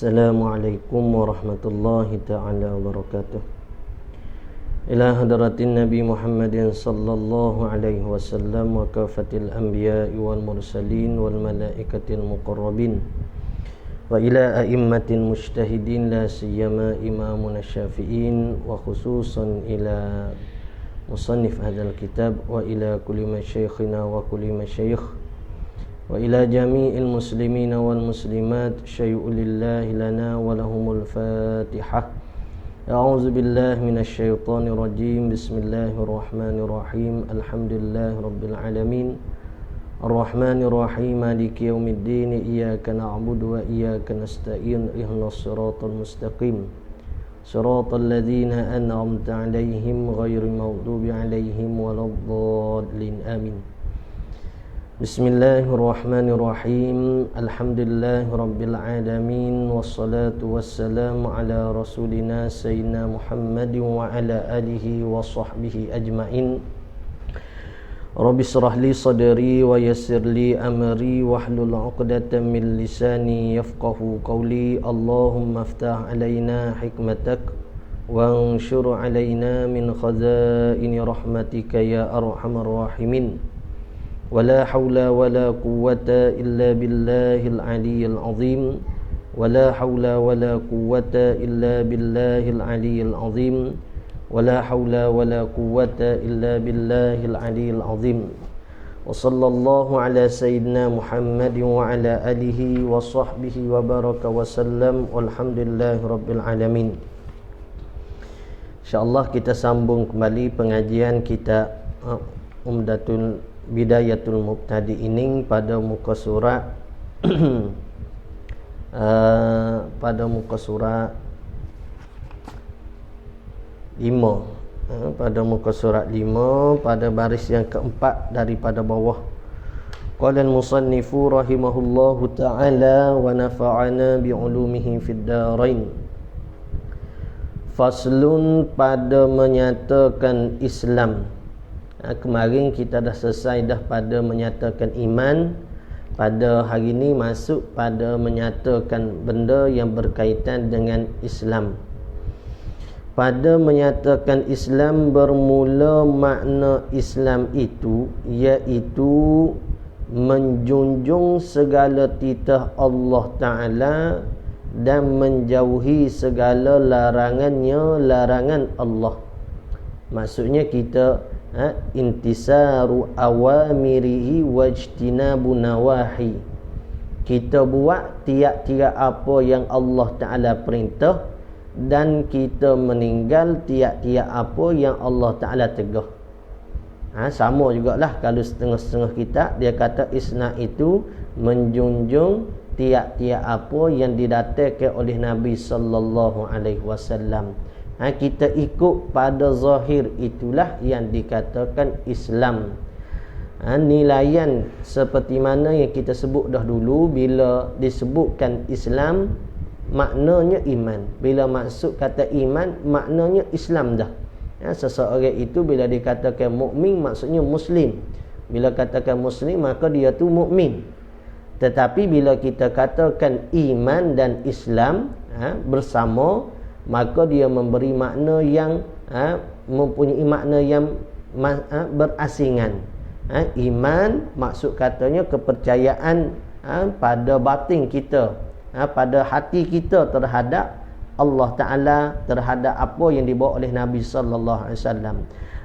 Assalamualaikum warahmatullahi ta'ala wabarakatuh. Ila hadratin Nabi Muhammadin sallallahu alaihi wasallam wa kafatil anbiya'i wal mursalin wal malaikatil muqarrabin wa ila a'immatil mujtahidin la siyama imamuna syafi'in wa khususan ila musannif hadzal kitab wa ila kulli masyayikhina wa kulli masyayikh wa ila jami'il muslimina wal muslimat syai'u lillahi lana wa lahumul fatihah. A'udzu billahi minasy syaithanir rajim. Bismillahirrahmanirrahim. Alhamdulillahi rabbil alamin. Arrahmanir rahim. Maliki yaumiddin. Iyyaka na'budu wa iyyaka nasta'in. Ihdinas siratal mustaqim. Siratal ladzina an'amta 'alaihim ghairil maghdubi 'alaihim waladdallin. Amin. Bismillahirrahmanirrahim. Alhamdulillahi rabbil alamin. Wassalatu wassalamu ala rasulina sayyidina Muhammadin wa ala alihi wa sahbihi ajma'in. Rabbi shrah li sadri wa yassir li amri wahlul 'uqdatam min lisani yafqahu qawli. Allahumma iftah alaina hikmatak wanshur alaina min khazaini rahmatika ya arhamar rahimin. ولا حول ولا قوة إلا بالله العلي العظيم ولا حول ولا قوة إلا بالله العلي العظيم ولا حول ولا قوة إلا بالله العلي العظيم وصلى الله على سيدنا محمد وعلى آله وصحبه وبارك وسلم والحمد لله رب العالمين. InsyaAllah kita sambung kembali pengajian kita Bidayatul Mubtadi ini pada muka surat pada muka surat 5, pada muka surat 5 pada baris yang keempat daripada bawah. Qala al-musannifu rahimahullahu ta'ala wa nafa'ana bi'ulumihi fid darain. Faslun, pada menyatakan Islam. Kemarin kita dah selesai dah pada menyatakan iman. Pada hari ini masuk pada menyatakan benda yang berkaitan dengan Islam. Pada menyatakan Islam, bermula makna Islam itu iaitu menjunjung segala titah Allah Ta'ala dan menjauhi segala larangan Allah. Maksudnya kita intisaru awamirihi wajtinabu nawahi. Kita buat tiap-tiap apa yang Allah Ta'ala perintah dan kita meninggal tiap-tiap apa yang Allah Ta'ala tegah. Sama jugalah kalau setengah-setengah kitab dia kata Islam itu menjunjung tiap-tiap apa yang didatangkan oleh Nabi sallallahu alaihi wasallam. Kita ikut pada zahir, itulah yang dikatakan Islam. Nilaian seperti mana yang kita sebut dah dulu, bila disebutkan Islam maknanya iman. Bila maksud kata iman maknanya Islam dah. Seseorang itu bila dikatakan mukmin maksudnya muslim. Bila katakan muslim maka dia tu mukmin. Tetapi bila kita katakan iman dan Islam bersama, maka dia memberi makna yang mempunyai makna yang berasingan. Iman maksud katanya kepercayaan pada batin kita, pada hati kita terhadap Allah Ta'ala, terhadap apa yang dibawa oleh Nabi sallallahu alaihi wasallam.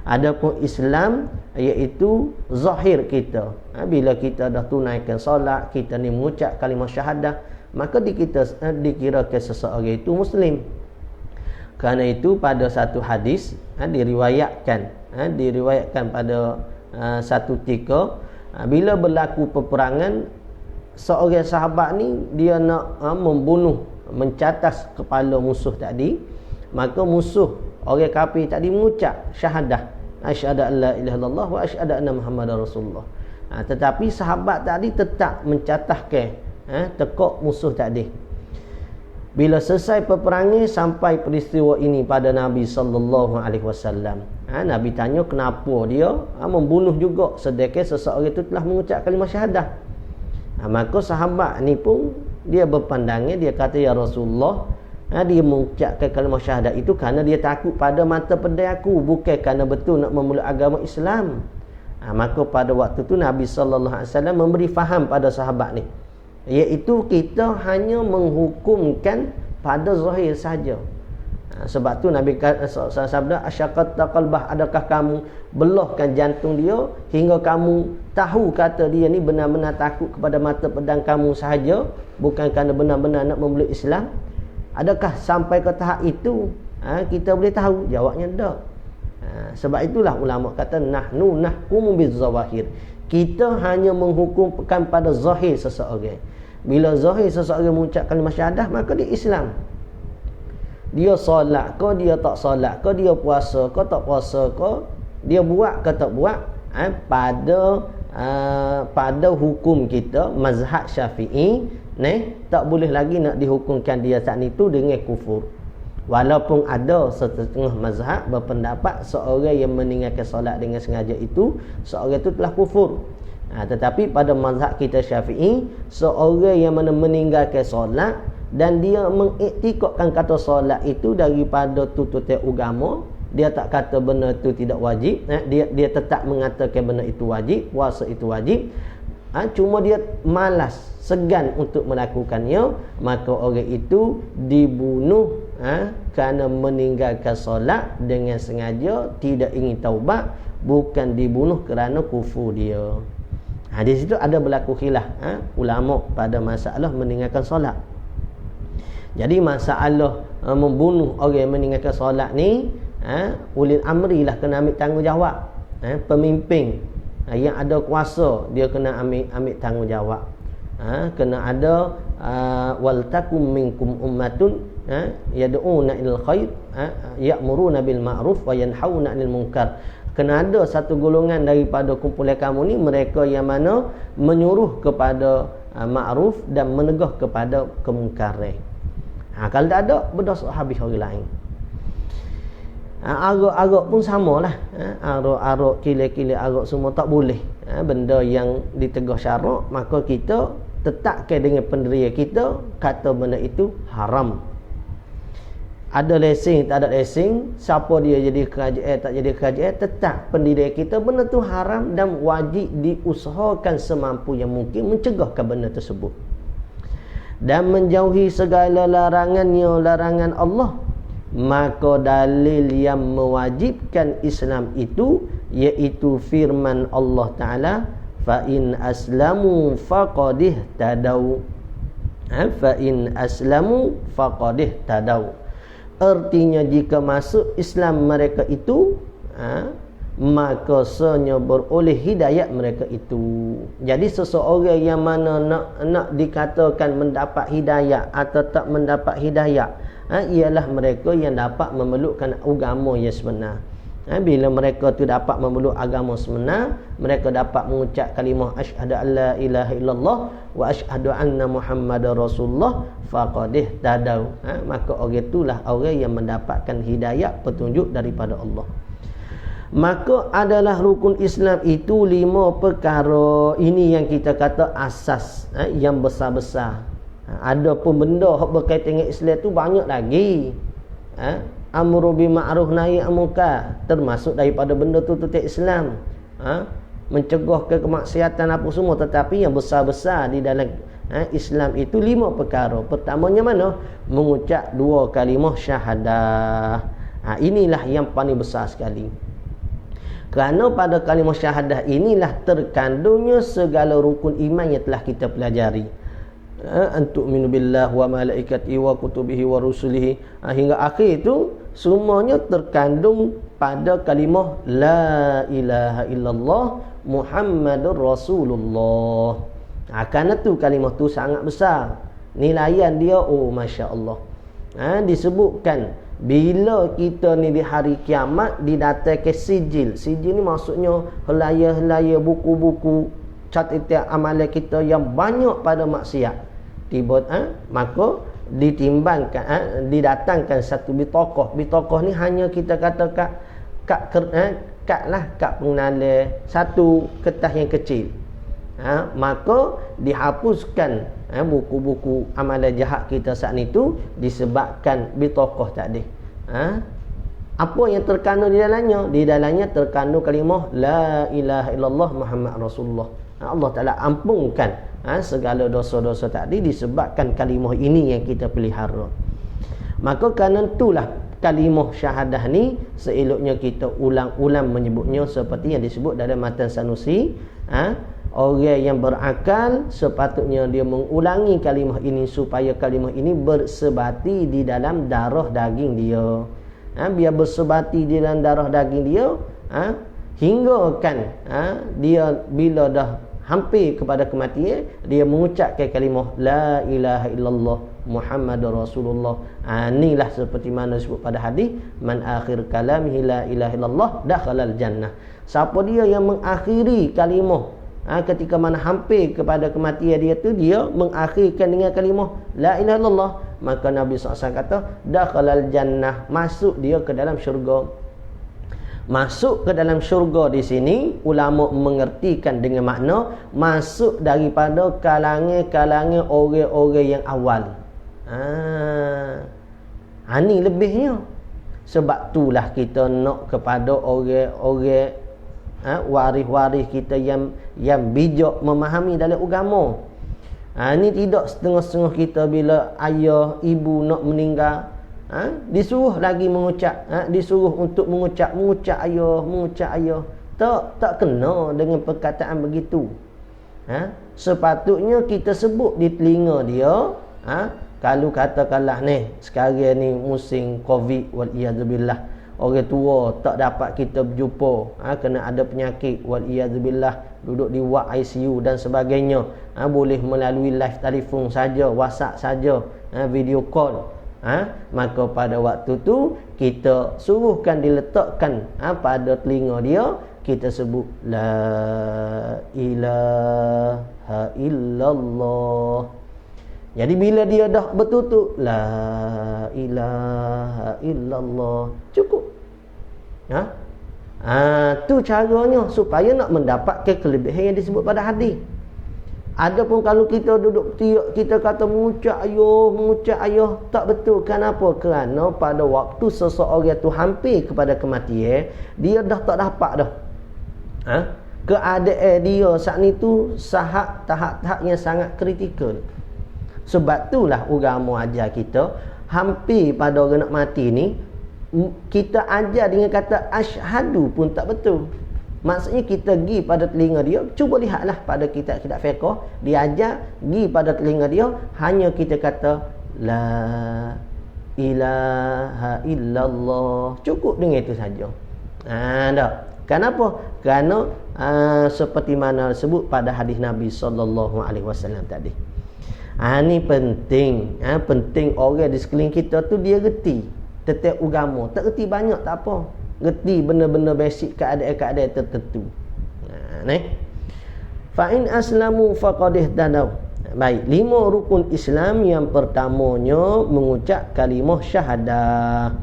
Adapun Islam iaitu zahir kita. Bila kita dah tunaikan solat, kita ni mengucap kalimah syahadah, maka dikirakan seseorang itu muslim. Kerana itu pada satu hadis diriwayatkan pada satu ketika bila berlaku peperangan, seorang sahabat ni dia nak membunuh, mencatas kepala musuh tadi. Maka musuh orang kafir tadi mengucap syahadah, asyhadu an la ilaha illallah wa asyhadu anna muhammadar rasulullah. Tetapi sahabat tadi tetap mencatahkan tekuk musuh tadi. Bila selesai peperangan, sampai peristiwa ini pada Nabi sallallahu alaihi wasallam. Nabi tanya kenapa dia membunuh juga sedangkan seseorang itu telah mengucap kalimah syahadah. Maka sahabat ni pun dia berpandangnya, dia kata ya Rasulullah, dia mengucapkan kalimah syahadat itu kerana dia takut pada mata pedang aku, bukan kerana betul nak memeluk agama Islam. Maka pada waktu tu Nabi SAW memberi faham pada sahabat ni, iaitu kita hanya menghukumkan pada zahir saja. Sebab tu Nabi sabda, asyaqat qalbah, adakah kamu belahkan jantung dia hingga kamu tahu kata dia ni benar-benar takut kepada mata pedang kamu sahaja, bukan kerana benar-benar nak memeluk Islam? Adakah sampai ke tahap itu? Kita boleh tahu? Jawabnya tak. Sebab itulah ulama kata nahnu nahkumu bizawahir, kita hanya menghukumkan pada zahir seseorang. Bila zahir seseorang mengucapkan kalimah syahadah, maka dia Islam. Dia solat ke, dia tak solat ke, dia puasa ke, tak puasa ke, dia buat ke tak buat, pada hukum kita mazhab Syafi'i tak boleh lagi nak dihukumkan dia saat itu dengan kufur. Walaupun ada setengah mazhab berpendapat seorang yang meninggalkan solat dengan sengaja itu, seorang itu telah kufur. Tetapi pada mazhab kita Syafi'i, seorang yang mana meninggalkan solat dan dia mengiktikadkan kata solat itu daripada tuntutan agama, dia tak kata benda itu tidak wajib, dia tetap mengatakan benda itu wajib, puasa itu wajib, cuma dia malas, segan untuk melakukannya, maka orang itu dibunuh kerana meninggalkan solat dengan sengaja, tidak ingin taubat, bukan dibunuh kerana kufur dia. Di situ ada berlaku khilaf ulama pada masalah meninggalkan solat. Jadi masalah membunuh orang yang meninggalkan solat ni, ulil amri lah kena ambil tanggungjawab. Pemimpin yang ada kuasa, dia kena ambil tanggungjawab. Kena ada wal takum minkum ummatun yad'una ilal khair ya'muruna bil ma'ruf wa yanhauna 'anil munkar. Kena ada satu golongan daripada kumpulan kamu ni, mereka yang mana menyuruh kepada ma'ruf dan menegah kepada kemungkaran. Kalau tak ada, berdosa habis orang lain. Arak-arak pun samalah. Arak-arak, kilat-kilat arak semua tak boleh. Benda yang ditegah syarak, maka kita tetapkan dengan pendirian kita, kata benda itu haram. Ada lesen, tak ada lesen, siapa dia jadi kerajaan, tak jadi kerajaan, tetap pendirian kita benda itu haram dan wajib diusahakan semampu yang mungkin mencegahkan benda tersebut dan menjauhi segala larangan Allah. Maka dalil yang mewajibkan Islam itu iaitu firman Allah Ta'ala, fa in aslamu faqadih tadau. Fa in aslamu faqadih tadau, artinya jika masuk Islam mereka itu, maka sebenarnya beroleh hidayat mereka itu. Jadi seseorang yang mana nak dikatakan mendapat hidayat atau tak mendapat hidayat, ialah mereka yang dapat memelukkan agama yang sebenar. Bila mereka tu dapat memeluk agama sebenar, mereka dapat mengucap kalimah asyhadu an la ilaha illallah wa asyhadu anna muhammadar rasulullah, faqadih tadau. Maka orang itulah orang yang mendapatkan hidayat, petunjuk daripada Allah. Maka adalah rukun Islam itu 5 perkara. Ini yang kita kata asas, yang besar-besar. Ada pun benda yang berkaitan dengan Islam itu banyak lagi. Amru bil ma'ruf nahi anil munkar, termasuk daripada benda tu tuntutan Islam. Mencegah ke kemaksiatan apa semua. Tetapi yang besar-besar di dalam Islam itu 5 perkara. Pertamanya mana? Mengucap 2 kalimah syahadah. Inilah yang paling besar sekali. Kerana pada kalimah syahadah inilah terkandungnya segala rukun iman yang telah kita pelajari. Antu'minu billah wa malaikatihi wa kutubihi wa rusulihi, hingga akhir itu semuanya terkandung pada kalimah la ilaha illallah Muhammadur Rasulullah. Kerana tu kalimah tu sangat besar. Nilaian dia, Masya Allah. Disebutkan bila kita ni di hari kiamat didatangkan sijil. Sijil ni maksudnya helaya-helaya buku-buku catatan amalan kita yang banyak pada maksiat. Maka ditimbangkan, didatangkan satu bitaqah. Bitaqah ni hanya kita kata kad pengenalan, satu kertas yang kecil. Maka dihapuskan buku-buku amalan jahat kita saat ni tu disebabkan bitokoh tadi. Apa yang terkandung di dalamnya? Di dalamnya terkandung kalimah la ilaha illallah Muhammad Rasulullah. Allah Ta'ala ampunkan segala dosa-dosa tadi disebabkan kalimah ini yang kita pelihara. Maka kerana itulah kalimah syahadah ni seeloknya kita ulang-ulang menyebutnya seperti yang disebut dalam matan Sanusi. Orang yang berakal sepatutnya dia mengulangi kalimah ini supaya kalimah ini bersebati di dalam darah daging dia. Biar bersebati di dalam darah daging dia, hingga kan dia bila dah hampir kepada kematian, dia mengucapkan kalimah la ilaha illallah Muhammadur Rasulullah. Inilah seperti mana disebut pada hadis, man akhir kalamihi la ilaha illallah dakhalal jannah. Siapa dia yang mengakhiri kalimah ketika mana hampir kepada kematian dia tu, dia mengakhirkan dengan kalimah la ilaha illallah, maka Nabi SAW kata dakhalal jannah, masuk dia ke dalam syurga. Masuk ke dalam syurga di sini ulama mengertikan dengan makna masuk daripada kalangan-kalangan orang-orang yang awal. Ini lebihnya. Sebab itulah kita nak kepada orang-orang waris-waris kita yang bijak memahami dalam agama. Ini tidak setengah-setengah kita bila ayah ibu nak meninggal, disuruh lagi mengucap, disuruh untuk mengucap ayah. Tak kena dengan perkataan begitu. Sepatutnya kita sebut di telinga dia. Kalau katakanlah ni sekarang ni musim Covid wal-iyadzubillah, orang tua tak dapat kita berjumpa, kena ada penyakit wal-iyadzubillah, duduk di ward ICU dan sebagainya, boleh melalui live telefon saja, WhatsApp saja, video call. Maka pada waktu tu kita suruhkan diletakkan pada telinga dia, kita sebut la ilaha illallah. Jadi bila dia dah bertutup la ilaha illallah, cukup. Tu caranya supaya nak mendapatkan kelebihan yang disebut pada hadis. Adapun kalau kita duduk tiak, kita kata mengucap ayah, tak betul. Kenapa? Kerana pada waktu seseorang tu hampir kepada kematian, dia dah tak dapat dah. Keadaan dia saat ni tu tahap-tahap yang sangat kritikal. Sebab itulah agama ajar kita hampir pada orang nak mati ni, kita ajar dengan kata asyhadu pun tak betul. Maksudnya kita pergi pada telinga dia, cuba lihatlah pada kitab-kitab fiqh, dia ajar pergi pada telinga dia, hanya kita kata la ilaha illallah, cukup dengan itu saja. Tak. Kenapa? Kerana seperti mana sebut pada hadis Nabi SAW tadi. Ini penting. Penting orang di sekeliling kita tu dia reti tentang agama. Tak reti banyak tak apa, reti benda-benda basic, keadaan-keadaan tertentu. Fa in aslamu faqad ihtadaw. Baik, 5 rukun Islam. Yang pertamanya mengucap kalimah syahadah.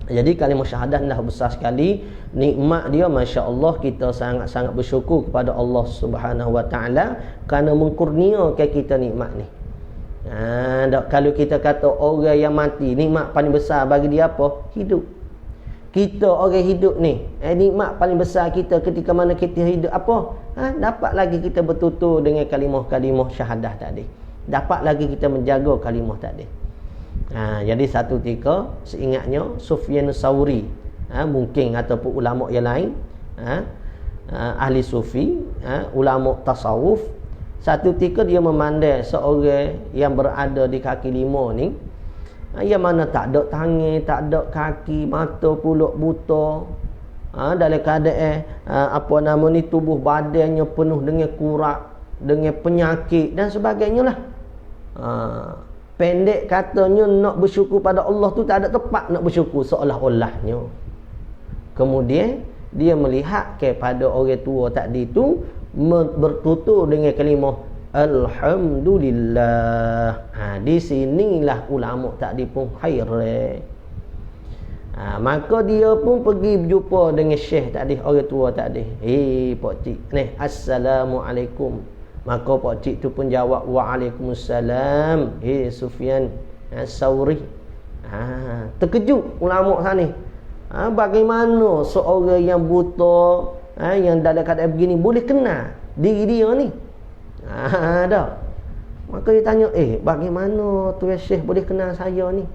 Jadi kalimah syahadah dah besar sekali nikmat dia, masya-Allah. Kita sangat-sangat bersyukur kepada Allah Subhanahu Wa Taala kerana mengkurniakan kita nikmat ni. Kalau kita kata orang yang mati, nikmat paling besar bagi dia apa? Hidup. Kita orang hidup ni, nikmat paling besar kita ketika mana kita hidup apa? Dapat lagi kita bertutur dengan kalimah-kalimah syahadah tadi. Dapat lagi kita menjaga kalimah tadi. Jadi satu ketika seingatnya Sufyan Tsauri, mungkin ataupun ulama yang lain, ahli sufi, ulama tasawuf, satu ketika dia memandang seorang yang berada di kaki 5 ni, yang mana tak ada tangan, tak ada kaki, mata pula buta, dalam keadaan tubuh badannya penuh dengan kurak, dengan penyakit dan sebagainya lah. Pendek katanya, nak bersyukur pada Allah tu tak ada tempat nak bersyukur seolah-olahnya. Kemudian dia melihat kepada orang tua tadi tu bertutur dengan kalimah alhamdulillah. Di sinilah ulama tadi pun hairan. Maka dia pun pergi berjumpa dengan syekh tadi, orang tua tadi. Pak cik ni, assalamualaikum. Maka pak cik tu pun jawab, waalaikumsalam. Sufyan Sauri. Terkejut ulama sana. Bagaimana seorang yang buta, yang dalam keadaan begini boleh kenal diri dia ni? Dah. Maka dia tanya, bagaimana Tuan Syekh boleh kenal saya ni?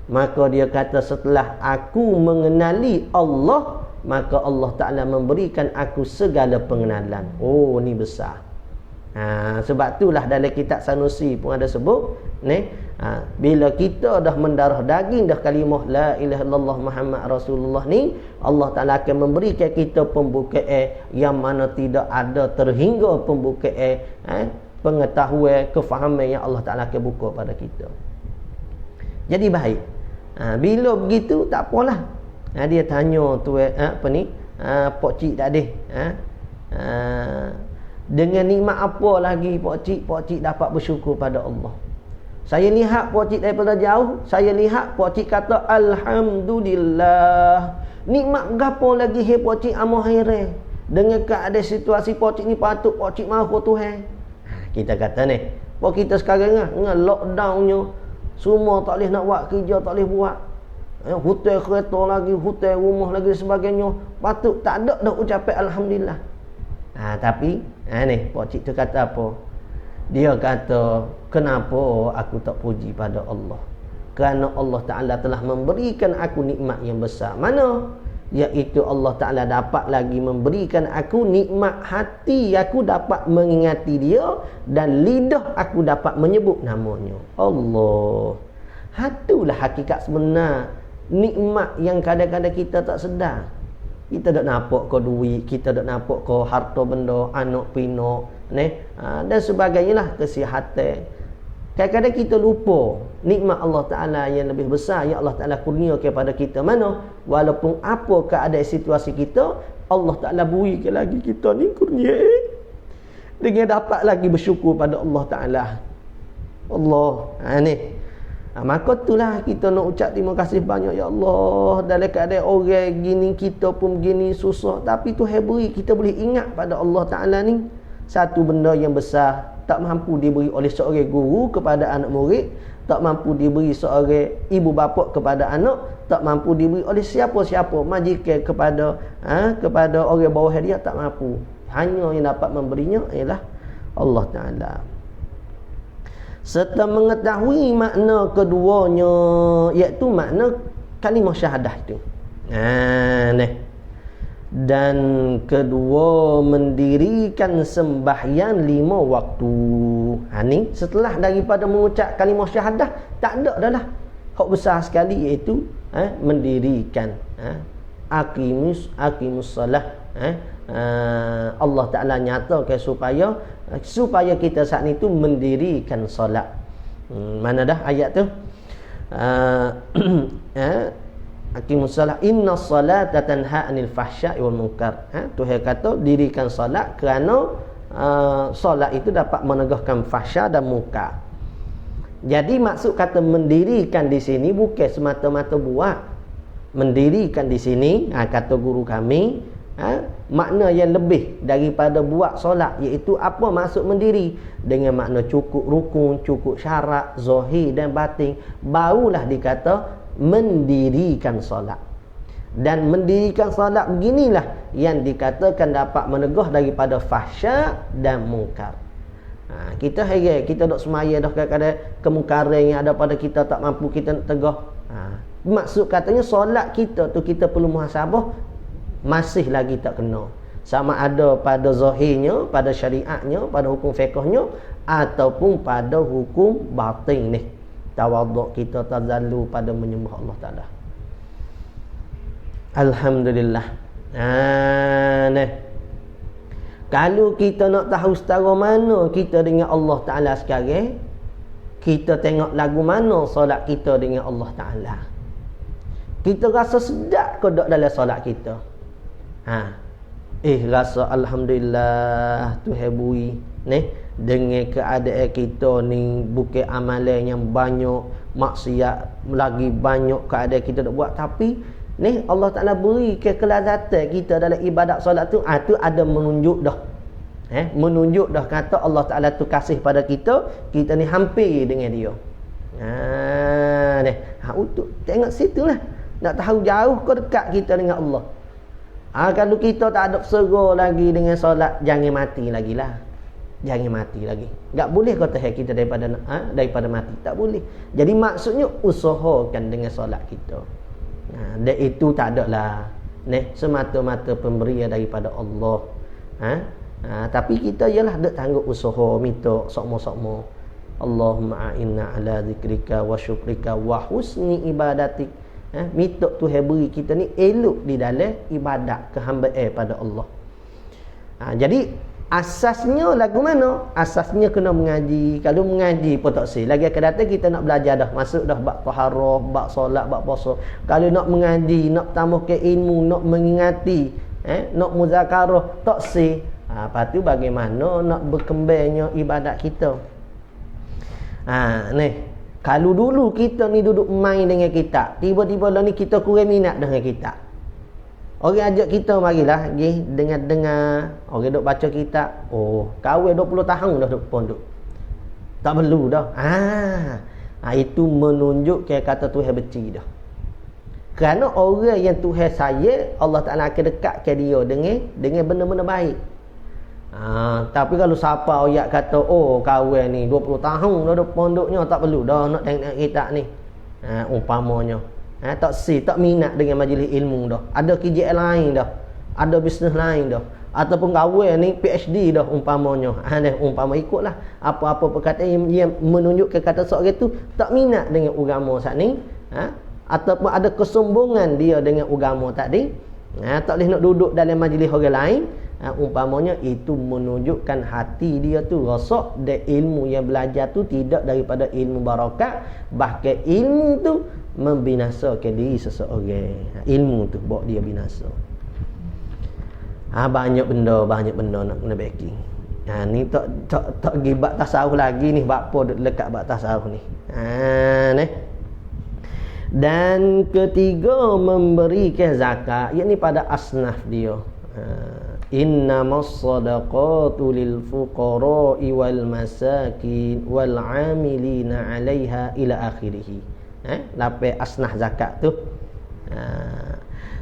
Maka dia kata, setelah aku mengenali Allah, maka Allah Ta'ala memberikan aku segala pengenalan. Oh, ni besar. Sebab itulah dalam kitab Sanusi pun ada sebut ni, bila kita dah mendarah daging dah kalimah la ilaha illallah Muhammad Rasulullah ni, Allah Ta'ala akan memberikan kita pembukaan yang mana tidak ada terhingga pembukaan pengetahuan, kefahaman yang Allah Ta'ala akan buka pada kita. Jadi baik. Bila begitu tak apalah. Dia tanya tu pak cik tadi, dengan nikmat apa lagi pak cik dapat bersyukur pada Allah? Saya lihat pak cik daripada jauh, saya lihat pak cik kata alhamdulillah. Nikmat gapo lagi pak cik amah hairan? Dengan keadaan situasi pak cik ni patut pak cik mahu Tuhan. Kita kata ni, pak kita sekarang dengan lockdownnya, semua tak boleh nak buat kerja, tak boleh buat. Hotel kereta lagi, hotel rumah lagi sebagainya. Patut tak ada dah ucapan alhamdulillah. Tapi ni pak cik tu kata apa? Dia kata, kenapa aku tak puji pada Allah? Kerana Allah Ta'ala telah memberikan aku nikmat yang besar. Mana? Iaitu Allah Ta'ala dapat lagi memberikan aku nikmat hati, aku dapat mengingati dia, dan lidah aku dapat menyebut namanya. Allah. Itulah hakikat sebenar nikmat yang kadang-kadang kita tak sedar. Kita tak nampak ke duit, kita tak nampak ke harta benda, anak pinak, dan sebagainya lah, kesihatan. Kadang-kadang kita lupa nikmat Allah Ta'ala yang lebih besar yang Allah Ta'ala kurnia kepada kita. Mana? Walaupun apa keadaan situasi kita, Allah Ta'ala berikan lagi kita ni kurnia dengan dapat lagi bersyukur pada Allah Ta'ala. Allah. Ni. Maka itulah kita nak ucap terima kasih banyak, ya Allah. Dalam keadaan orang gini, kita pun begini susah, tapi Tuhan beri kita boleh ingat pada Allah Ta'ala ni. Satu benda yang besar tak mampu diberi oleh seorang guru kepada anak murid, tak mampu diberi seorang ibu bapa kepada anak, tak mampu diberi oleh siapa-siapa majikan kepada orang bawah dia, tak mampu. Hanya yang dapat memberinya ialah Allah Ta'ala. Serta mengetahui makna keduanya, iaitu makna kalimah syahadah itu. Dan kedua, mendirikan sembahyang 5 waktu. Ni setelah daripada mengucap kalimah syahadah, tak ada dah lah. Hak besar sekali iaitu mendirikan aqimus salah. Allah Ta'ala nyatakan supaya kita saat itu mendirikan solat. Mana dah ayat tu? Aqimus salat, inna salata tanha 'anil fahsya'i wal munkar. Tuhan kata dirikan solat kerana solat itu dapat menegahkan fahsya dan munkar. Jadi maksud kata mendirikan di sini bukan semata-mata buat. Mendirikan di sini, kata guru kami, makna yang lebih daripada buat solat, iaitu apa maksud mendiri, dengan makna cukup rukun, cukup syarat zahir dan batin, barulah dikata mendirikan solat. Dan mendirikan solat beginilah yang dikatakan dapat menegah daripada fahsya dan mungkar. Kita heran, kita dok semaya dah kadang-kadang kemungkaran yang ada pada kita tak mampu kita nak tegah. Maksud katanya solat kita tu kita perlu muhasabah, masih lagi tak kena. Sama ada pada zahirnya, pada syariatnya, pada hukum fiqhnya, ataupun pada hukum batin ni. Tawaduk kita tazallu pada menyembah Allah Ta'ala. Alhamdulillah. Kalau kita nak tahu setara mana kita dengan Allah Ta'ala sekarang, kita tengok lagu mana solat kita dengan Allah Ta'ala. Kita rasa sedap ke tak dalam solat kita? Rasa alhamdulillah Tuhan beri dengan keadaan kita ni bukan amalan yang banyak, maksiat lagi banyak keadaan kita nak buat, tapi Allah Ta'ala beri kelazatan kita dalam ibadat solat tu. Tu ada menunjuk dah Menunjuk dah kata Allah Ta'ala tu kasih pada kita, kita ni hampir dengan dia. Untuk tengok situ lah, nak tahu jauh ke dekat kita dengan Allah. Kalau kita tak ada segera lagi dengan solat, jangan mati lagi lah. Jangan mati lagi. Tak boleh kata kita daripada mati. Tak boleh. Jadi maksudnya usahakan dengan solat kita. Dan itu tak ada lah. Semata-mata pemberian daripada Allah. Tapi kita ialah ada tangguh usaha, minta sokmo-sokmo. Allahumma a'inna ala zikrika wa syukrika wa husni ibadatik. Minta Tuhan beri kita ni elok di dalam ibadat kehambaan pada Allah. Jadi asasnya lagu mana? Asasnya kena mengaji. Kalau mengaji pun tak sih. Lagi akan datang kita nak belajar dah. Masuk dah bab taharah, bab solat, bab puasa. Kalau nak mengaji, nak tambahkan ilmu, nak mengingati, nak muzakarah, tak sih. Lepas tu bagaimana nak berkembangnya ibadat kita. Kalau dulu kita ni duduk main dengan kitab, tiba-tiba lah ni kita kurang minat dengan kitab. Orang ajak kita marilah pergi dengar-dengar, orang duk baca kitab. Kahwin 20 tahun dah duk pondok. Tak perlu dah. Itu menunjukkan kata Tuhan benci dah. Kerana orang yang Tuhan sayang, Allah Ta'ala akan dekatkan dia dengan benda-benda baik. Tapi kalau siapa ayat kata kawan ni 20 tahun dah duk pondoknya, tak perlu dah nak tengok kitab ni. Umpamanya tak minat dengan majlis ilmu dah. Ada kerjaan lain dah. Ada bisnes lain dah. Ataupun kawan ni PhD dah umpamanya. Umpama ikutlah apa-apa perkataan yang menunjukkan kata seorang tu tak minat dengan agama saat ni. Ataupun ada kesombongan dia dengan agama tadi. Tak boleh nak duduk dalam majlis orang lain. Umpamanya itu menunjukkan hati dia tu rosak dan ilmu yang belajar tu tidak daripada ilmu barakat, bahkan ilmu tu membinasakan diri seseorang. Ilmu tu bawa dia binasa. Banyak benda nak kena backing. Ni tak gibat tasawuf lagi ni, bab apa dekat bab tasawuf ni. Dan ketiga, memberikan zakat, yakni pada asnaf dia. Innamas sadaqatu lil fuqara'i wal masakin wal 'amilina 'alaiha ila akhirih. Lapai asnah zakat tu.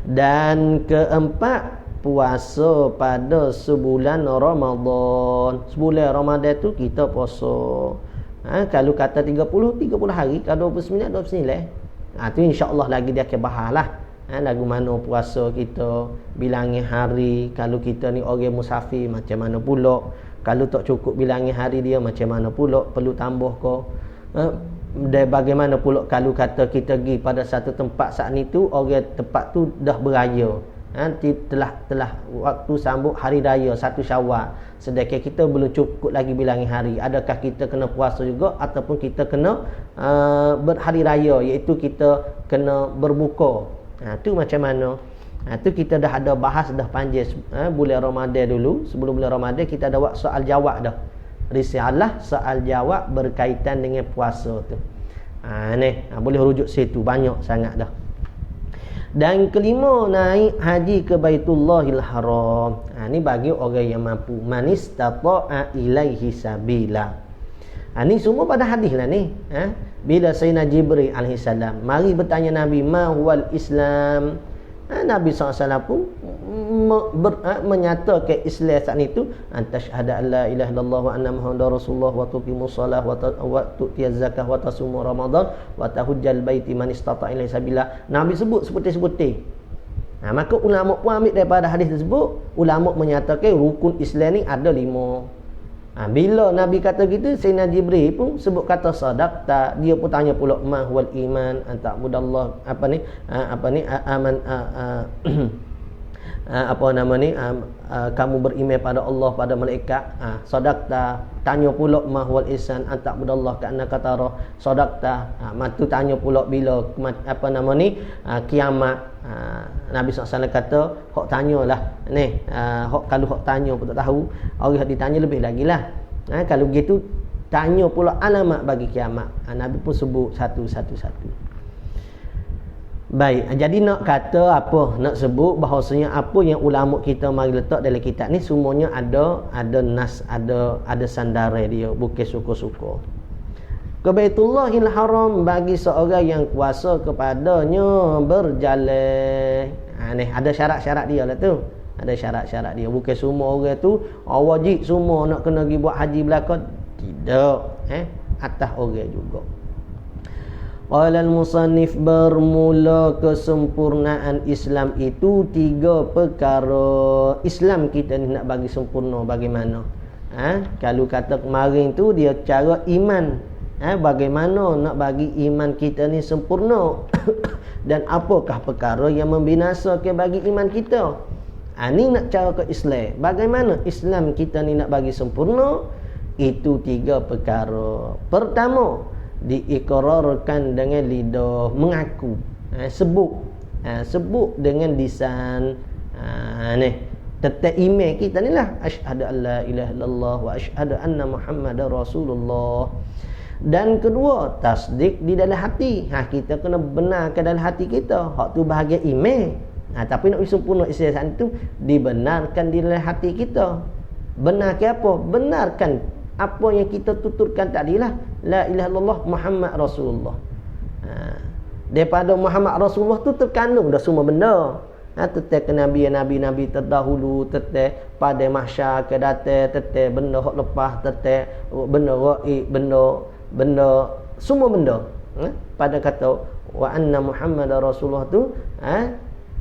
Dan keempat, puasa pada sebulan Ramadan. Sebulan Ramadan tu kita puasa. Kalau kata 30 hari, kalau 29 tu insya-Allah lagi dia akan bahaslah. Lagu mana puasa kita, bilangi hari. Kalau kita ni orang musafir, macam mana pula. Kalau tak cukup bilangi hari dia, macam mana pula, perlu tambah ke. Dan bagaimana pula kalau kata kita pergi pada satu tempat saat ni tu, orang tempat tu dah beraya, telah waktu sambut hari raya 1 Syawal, sedangkan kita belum cukup lagi bilangi hari. Adakah kita kena puasa juga ataupun kita kena berhari raya, iaitu kita kena berbuka? Tu macam mana? Tu kita dah ada bahas dah panjang bulan Ramadan dulu. Sebelum bulan Ramadan kita ada buat soal jawab dah. Risalah soal jawab berkaitan dengan puasa tu. Boleh rujuk situ, banyak sangat dah. Dan kelima, naik haji ke Baitullahil Haram. Ni bagi orang yang mampu. Manistata'a ilaihi sabila. Ni semua pada hadis lah ni. Bila Sayyidina Jibril alaihissalam mari bertanya Nabi, ma huwal Islam. Nabi SAW pun menyatakan Islam saat itu, antashhada an la ilaha illallah wa anna muhammadar rasulullah wa tuqimus salah wa tu'tiyaz zakah wa tasumur ramadan wa tahujjal baiti man istata' ilaihi sabila. Nabi sebut seperti-seperti. Maka ulama pun ambil daripada hadis tersebut, ulama menyatakan rukun Islam ni ada 5. Bila Nabi kata gitu, Sayyidina Jibril pun sebut kata sadaqta. Dia pun tanya pula, ma huwal iman, anta'budallah, kamu beriman pada Allah, pada malaikat. Sadaqta. Tanya pula ma huwal ihsan, anta'budallah ka'annaka tarah. Sadaqta. Matu tanya pula bila kiamat. Nabi SAW kata, hok tanyalah ni. Kalau hok tanya pun tak tahu, orang ditanya lebih lagi lah. Kalau begitu, tanya pula alamat bagi kiamat. Nabi pun sebut satu-satu. Baik, jadi nak kata apa, nak sebut bahawasanya apa yang ulama kita mari letak dalam kitab ni semuanya ada nas, ada sandaran dia, bukan suka-suka. Ke Baitullahil Haram bagi seorang yang kuasa kepadanya berjalan. Ni ada syarat-syarat dia lah tu. Ada syarat-syarat dia. Bukan semua orang tu wajib semua nak kena pergi buat haji belaka. Tidak. Atas orang juga. Qala al-musannif, bermula kesempurnaan Islam itu 3 perkara. Islam kita ni nak bagi sempurna bagaimana? Kalau kata kemarin tu dia cara iman. Bagaimana nak bagi iman kita ni sempurna? Dan apakah perkara yang membinasakan bagi iman kita? Ni nak cara ke Islam. Bagaimana Islam kita ni nak bagi sempurna? Itu 3 perkara. Pertama, diikrarkan dengan lidah, mengaku, sebut dengan lisan. Tetap iman kita ni lah, asyhadu an la ilaha illallah wa asyhadu anna muhammadar rasulullah. Dan kedua, tasdik di dalam hati. Kita kena benarkan dalam hati kita. Hak tu bahagian iman. Tapi nak sempurna Islam itu dibenarkan di dalam hati kita. Benarkan apa? Benarkan apa yang kita tuturkan tadilah, la ilaha illallah Muhammad Rasulullah. Daripada Muhammad Rasulullah tu terkandung dah semua benda. Tetap ke nabi terdahulu, tetap pada mahsyar ke datang, tetap benda hak lepas, tetap benda gaib, benda semua benda. Pada kata wa anna Muhammadar Rasulullah tu,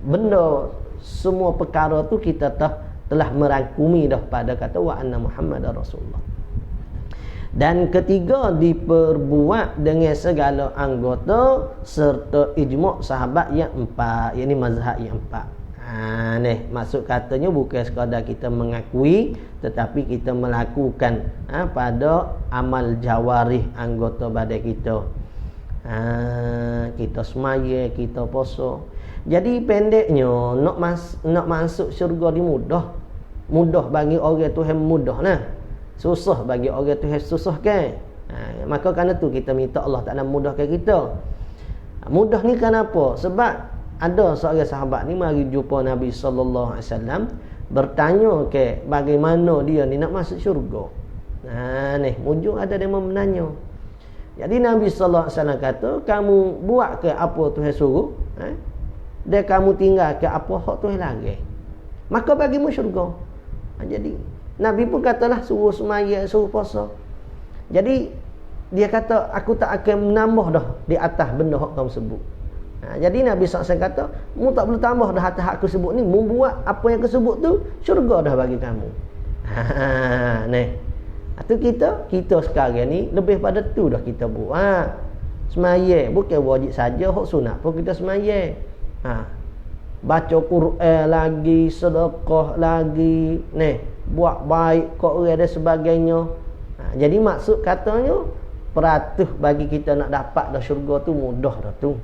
benda semua perkara tu kita telah merangkumi dah pada kata wa anna Muhammadar Rasulullah. Dan ketiga, diperbuat dengan segala anggota serta ijma' sahabat yang 4, yakni mazhab yang 4. Maksud katanya bukan sekadar kita mengakui, tetapi kita melakukan pada amal jawarih anggota badan kita. Kita semaya, kita puasa. Jadi pendeknya nak masuk syurga ni mudah bagi orang Tuhan, mudah nah. Susah bagi orang Tuhan, susah kan? Maka kerana tu kita minta Allah Ta'ala mudahkan kita. Mudah ni kenapa? Sebab ada seorang sahabat ni mari jumpa Nabi SAW, bertanya ke bagaimana dia ni nak masuk syurga. Mujur ada dia menanya. Jadi Nabi SAW kata, kamu buat ke apa Tuhan suruh, dan kamu tinggal ke apa hak Tuhan larang, maka bagimu syurga. Jadi Nabi pun katalah suruh semaya, suruh puasa. Jadi dia kata aku tak akan menambah dah di atas benda hak kamu sebut. Jadi Nabi SAW kata, mu tak boleh tambah dah atas hak aku sebut ni, mu buat apa yang aku sebut tu, syurga dah bagi kamu. Itu kita sekarang ni lebih pada tu dah kita buat. Semaya bukan wajib saja, hak sunat pun kita semaya. Baca Quran lagi, sedekah lagi, buat baik kat orang dan sebagainya. Jadi maksud katanya peratus bagi kita nak dapat dah syurga tu mudah dah tu.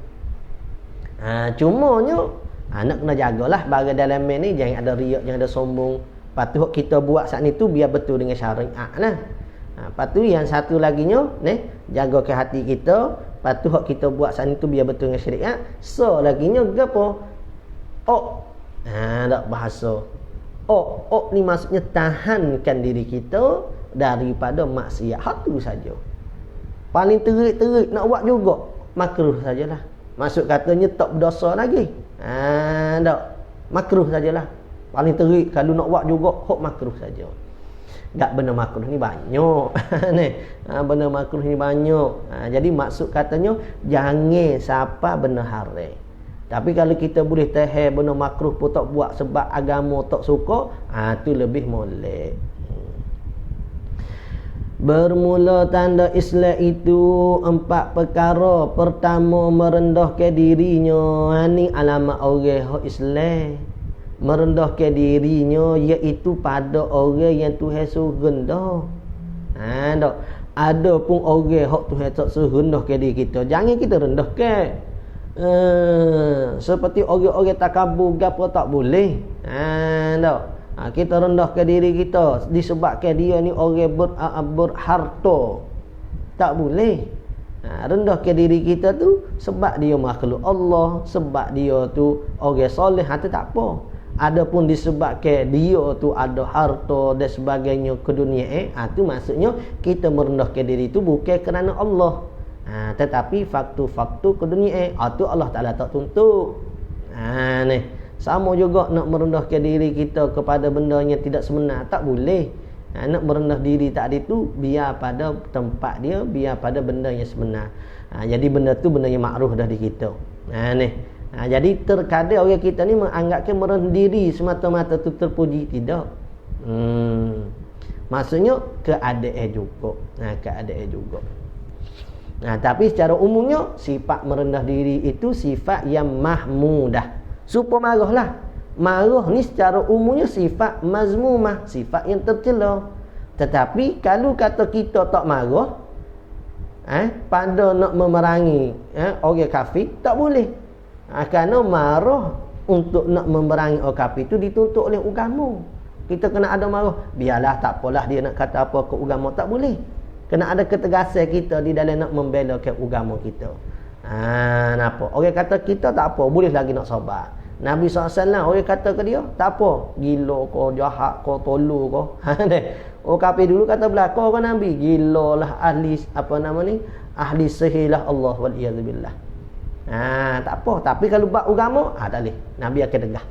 Cumanya nak kena jagalah barang dalam ni, jangan ada riak, jangan ada sombong. Patut kita buat saat ni tu biar betul dengan syariat lah. Patut yang satu laginya jaga ke hati kita. Patut kita buat saat ni tu biar betul dengan syariat. So laginya gapo? Tak bahasa. Ni maksudnya tahankan diri kita daripada maksiat. Hak tu saja. Paling terik-terik nak buat juga, makruh sajalah. Maksud katanya tak berdosa lagi. Tak. Makruh sajalah. Paling terik kalau nak buat juga, hak makruh saja. Tak, benda makruh ni banyak. Benda makruh ni banyak. Jadi maksud katanya jangan siapa benda haram. Tapi kalau kita boleh tahan benda makruh pun tak buat sebab agama tak suka, tu lebih molek. Bermula tanda Islam itu 4 perkara. Pertama, merendahkan dirinya. Ni alamat orang Islam. Merendahkan dirinya iaitu pada orang yang Tuhan suruh rendah. Ada pun orang hak Tuhan tak suruh rendahkan diri kita, jangan kita rendahkan. Seperti orang-orang takabur gapo tak boleh. Kita rendahkan diri kita disebabkan dia ni orang berharta, tak boleh. Rendahkan diri kita tu sebab dia makhluk Allah, sebab dia tu orang soleh, itu tak apa. Adapun disebabkan dia tu ada harta dan sebagainya ke dunia, tu maksudnya kita merendahkan diri tu bukan kerana Allah. Tetapi faktor-faktor ke dunia, tu Allah Ta'ala tak tuntut. Ni sama juga nak merendahkan diri kita kepada benda yang tidak sebenar, tak boleh. Nak merendah diri tadi tu biar pada tempat dia, biar pada benda yang sebenar. Jadi benda tu benda yang makruh dah di kita. Jadi terkadang orang kita ni menganggapkan merendah diri semata-mata tu terpuji, tidak. Maksudnya keadaan juga. Keadaan juga. Tapi secara umumnya sifat merendah diri itu sifat yang mahmudah. Supaya marahlah. Marah ni secara umumnya sifat mazmumah, sifat yang tercela. Tetapi kalau kata kita tak marah, pada nak memerangi orang kafir, tak boleh. Kerana marah untuk nak memerangi orang kafir itu dituntut oleh agama. Kita kena ada marah. Biarlah, tak apalah dia nak kata apa ke agama, tak boleh. Kena ada ketegasan kita di dalam nak membela ke agama kita. Kenapa? Orang kata kita tak apa, boleh lagi nak sabar. Nabi SAW orang kata ke dia, tak apa, gila kau, jahat kau, tolol kau. Orang kafir dulu kata belakang kan Nabi, gila lah, ahli ahli sihir lah, Allah waliyadzubillah. Tak apa. Tapi kalau bab agama, tak boleh. Nabi akan tegah.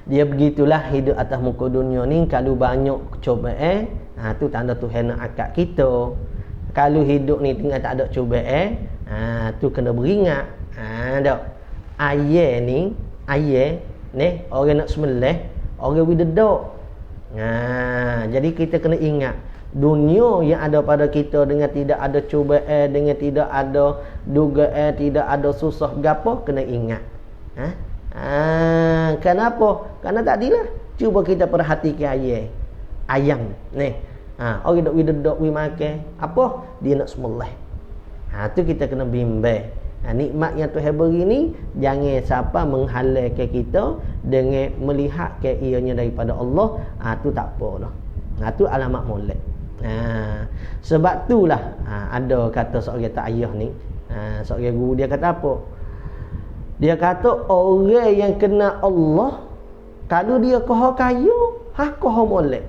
Dia begitulah hidup atas muka dunia ni. Kalau banyak cubaan, tu tanda Tuhan nak angkat kita. Kalau hidup ni tinggal tak ada cubaan, tu kena beringat. Tak. Ayat ni orang nak sembelih, orang widedak. Jadi kita kena ingat dunia yang ada pada kita dengan tidak ada cubaan, dengan tidak ada dugaan, tidak ada susah gapo, kena ingat. Kenapa? Karena tadilah cuba kita perhatikan ayam ni. Orang dok widedak wi makan, apa? Dia nak sembelih. Tu kita kena bimbang. Nikmat yang Tuhan beri ni jangan siapa menghalalkan kita dengan melihat ke ianya daripada Allah. Tu tak apa dah. Tu alamat molek. Sebab itulah ada kata seorang tak ayah ni, seorang guru, dia kata apa? Dia kata orang yang kenal Allah, kalau dia koh kaya, koh molek.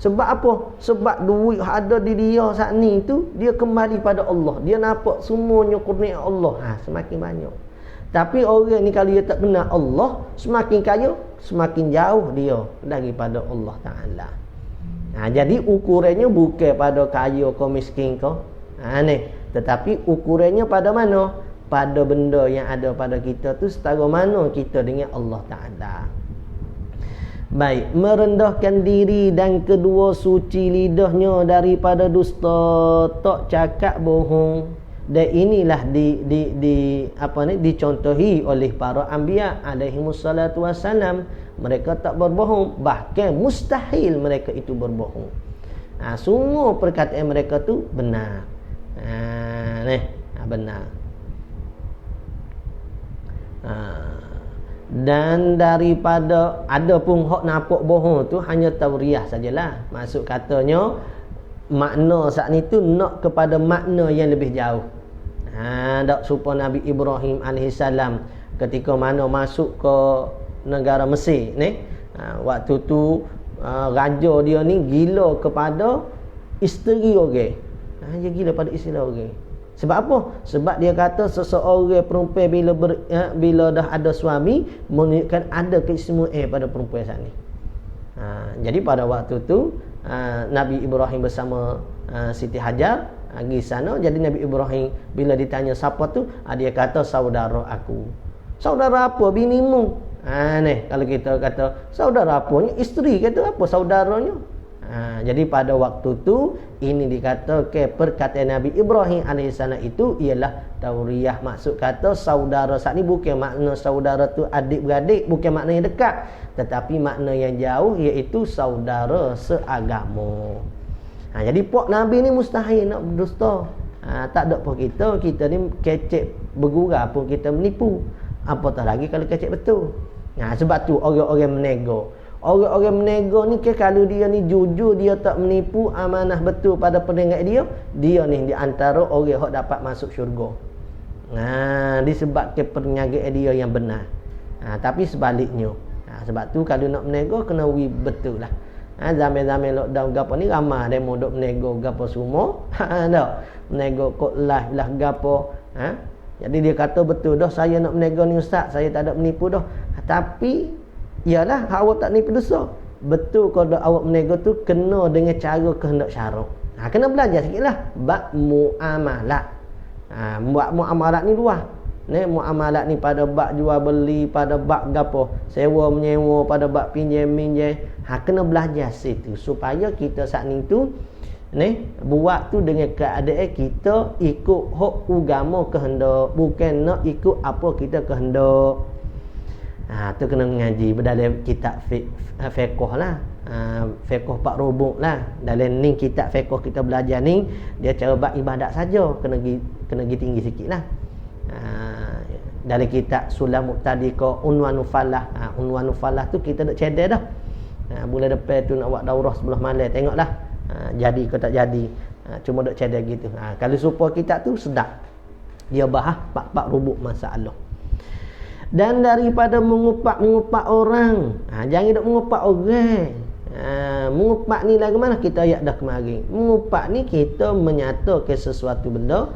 Sebab apa? Sebab duit ada di dia saat ni tu, dia kembali pada Allah. Dia nampak semuanya kurnia Allah. Semakin banyak. Tapi orang ni kalau dia tak kenal Allah, semakin kaya, semakin jauh dia daripada Allah Ta'ala. Jadi ukurannya bukan pada kaya ke miskin ke. Tetapi ukurannya pada mana? Pada benda yang ada pada kita tu setara mana kita dengan Allah Ta'ala. Baik, merendahkan diri dan kedua suci lidahnya daripada dusta, tak cakap bohong. Dan inilah dicontohi oleh para anbiya alaihimussalatu wassalam. Mereka tak berbohong, bahkan mustahil mereka itu berbohong. Semua perkataan mereka tu benar. Benar. Dan daripada ada pun hak nampak bohong tu hanya tauriah sajalah. Maksud katanya makna saat ni tu nak kepada makna yang lebih jauh. Dak supaya Nabi Ibrahim alaihissalam ketika mana masuk ke negara Mesir ni, waktu tu raja dia ni gila kepada isteri orang. Dia gila pada isteri orang. Sebab apa? Sebab dia kata seseorang perempuan bila dah ada suami menunjukkan ada keistimewaan pada perempuan saat ni. Jadi pada waktu tu Nabi Ibrahim bersama Siti Hajar pergi sana. Jadi Nabi Ibrahim bila ditanya siapa tu, dia kata saudara aku. Saudara apa? Binimu. Kalau kita kata saudara apanya, isteri kata apa saudaranya. Jadi pada waktu tu ini dikatakan perkataan Nabi Ibrahim alaihissalam itu ialah tauriah. Maksud kata saudara saat ni bukan makna saudara tu adik-beradik, bukan makna yang dekat, tetapi makna yang jauh iaitu saudara seagama. Jadi pok Nabi ni mustahil nak berdusta. Tak ada pun kita ni kecek bergurau pun kita menipu, apatah lagi kalau kecek betul. Sebab tu orang-orang menego, Orang-orang menego ni kalau dia ni jujur, dia tak menipu, amanah betul pada pendengar dia ni di antara orang yang dapat masuk syurga. Disebabkan perniagaan dia yang benar. Tapi sebaliknya. Sebab tu kalau nak menego kena betul lah. Zaman-zaman lockdown gapo ni ramai demo dok menego gapo semua. Tak. Menego kok live lah gapo. Jadi dia kata betul dah saya nak menego ni ustaz, saya tak ada menipu dah. Tapi ialah awak tak nipu dosa. Betul kalau awak menego tu kena dengan cara kehendak syarak. Kena belajar sikitlah bab muamalat. Buat muamalat ni luas. Muamalat ni pada bab jual beli, pada bab gapo, sewa menyewa, pada bab pinjam minjam. Kena belajar situ supaya kita saat ni tu buat tu dengan keadaan kita ikut hak agama kehendak, bukan nak ikut apa kita kehendak. Tu kena mengaji dalam kitab fiqh lah. Fiqh Pak Rubuk lah. Dalam ni kitab fiqh kita belajar ni, dia cara buat ibadat saja kena gi tinggi sikit lah. Dalam kitab Sulam Muqtadiqah Unwanul Falah. Unwanul Falah tu kita nak cedek dah. Bulan depan tu nak buat daurah sebelah malam, tengoklah jadi ke tak jadi. Cuma duk cedek gitu. Kalau supaya kitab tu sedap, dia bahas pak rubuk masalah. Dan daripada mengupak orang, jangan duk mengupak orang. Mengupak ni lagu mana kita ayat dah kemarin. Mengupak ni kita menyatakan sesuatu benda.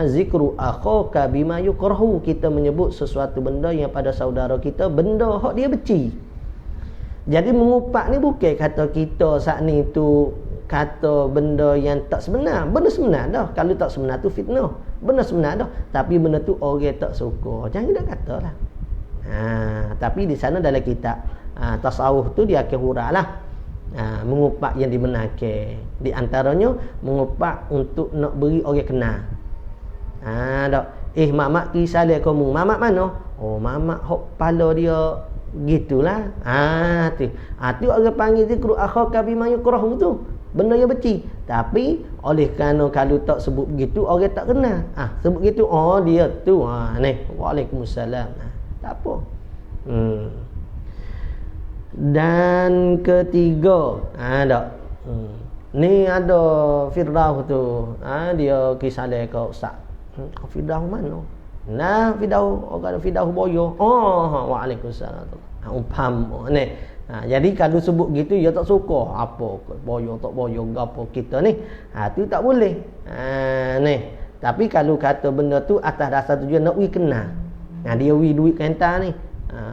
Zikru akhaka bima yukrahu, kita menyebut sesuatu benda yang pada saudara kita benda hak dia benci. Jadi mengupak ni bukan kata kita saat ni tu kata benda yang tak sebenar. Benda sebenar dah. Kalau tak sebenar tu fitnah. Benda sebenar dah. Tapi benda tu orang tak suka. Jangan dah katalah. Tapi di sana dalam kitab tasawuf tu dia akan hurah lah. Mengupak yang dibenarkan. Di antaranya mengupak untuk nak beri orang kenal. Mamak kisah dia kamu. Mamak mana? Oh, mamak hok pala dia gitulah. Tu orang panggil zikru akhaka bima yukrahu tu. Benda yang benci. Tapi oleh kerana kalau tak sebut begitu orang tak kenal. Sebut gitu, oh dia tu. Waalaikumsalam. Tak apa. Dan ketiga, ni ada Firdaus tu. Dia kisah dia ke ustaz. Firdaus mana? Firdaus, orang Firdaus boyo. Waalaikumsalam. Umpama ni. Jadi kalau sebut gitu dia tak suka. Apa boyo tak boyo gapo kita ni. Tu tak boleh. Tapi kalau kata benda tu atas dasar tujuan nak kenal. Dia duit kenta ni.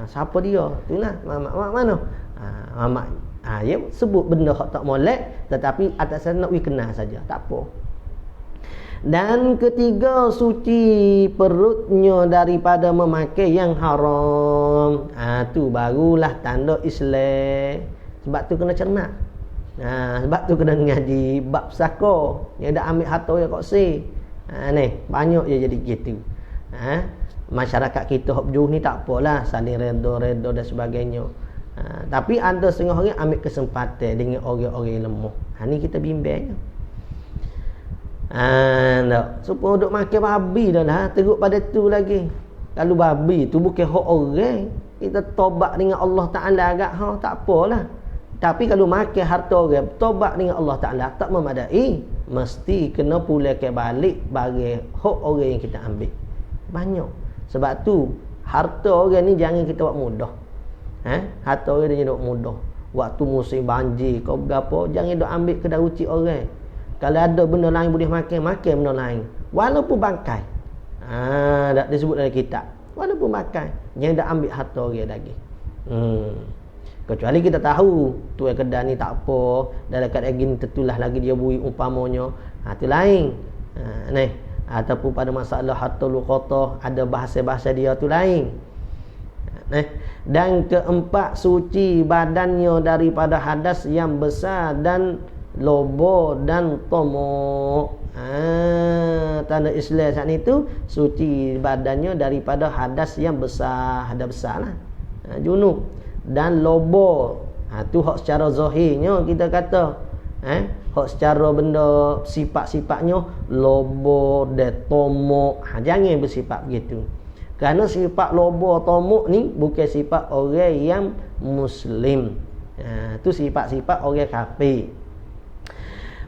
Siapa dia? Itulah mamak mana? Mamak. Dia sebut benda hak tak molek tetapi atas dasar nak kenal saja. Tak apa. Dan ketiga, suci perutnya daripada memakai yang haram. Tu barulah tanda Islam. Sebab tu kena cermat. Sebab tu kena ngaji bab saka. Yang dah ambil harta yang koksi. Banyak je jadi gitu. Masyarakat kita hak berjuh ni tak apalah, saling reda-reda dan sebagainya. Tapi ada setengah orang ambil kesempatan dengan orang-orang yang lemah. Ni kita bimbangnya. Supaya duk makan babi dah lah. Teruk pada tu lagi. Kalau babi tu bukan hak orang, kita tobat dengan Allah Ta'ala agak tak apalah. Tapi kalau makan harta orang, tobat dengan Allah Ta'ala tak memadai. Mesti kena pulangkan balik bagi hak orang yang kita ambil. Banyak. Sebab tu harta orang ni jangan kita buat mudah. Harta orang ni jangan buat mudah. Waktu musim banjir kau berapa, jangan duk ambil kedai uci orang. Kalau ada benda lain boleh makan benda lain. Walaupun bangkai. Tak disebut dalam kitab. Walaupun bangkai, jangan dah ambil harta orang lagi. Kecuali kita tahu tuan kedai ni tak apa, dalam keadaan gini tertulah lagi dia bui umpamanya. Tu lain. Ataupun pada masalah harta luqatah ada bahasa-bahasa dia tu lain. Dan keempat, suci badannya daripada hadas yang besar dan lobo dan tomok. Tanda Islam saat itu suci badannya daripada hadas yang besar. Hadas besar lah, junub dan lobo. Tu hak secara zahirnya kita kata. Hak secara benda sifat-sifatnya lobo dan tomok. Jangan bersifat begitu. Kerana sifat lobo tomok ni bukan sifat orang yang Muslim. Tu sifat-sifat orang kafir.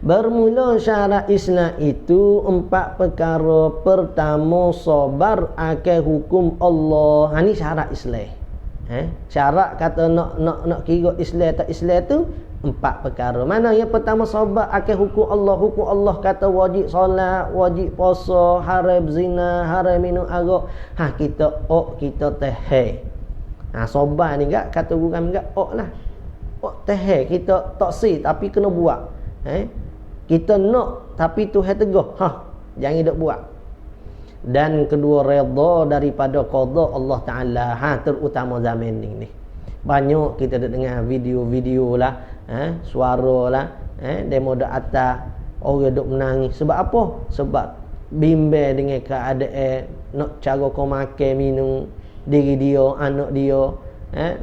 Bermula syarat Islam itu 4 perkara. Pertama, sabar akan hukum Allah. Ni syarat Islam. Syarat kata nak kira Islam tak Islam tu 4 perkara. Mana yang pertama, sabar akan hukum Allah. Hukum Allah kata wajib solat, wajib puasa, haram zina, haram minum arak. Kita tahan. Sabar ni gak kata guru kami gak lah. Tahan, kita tak si tapi kena buat. Kita nak tapi Tuhan tegur, jangan dok buat. Dan kedua, redha daripada qada Allah Taala. Terutama zaman ni. Banyak kita dengar video-video lah, suara lah, demo dak atas orang dok menangis. Sebab apa? Sebab bimbang dengan keadaan nak cara kau makan minum diri dia, anak dia,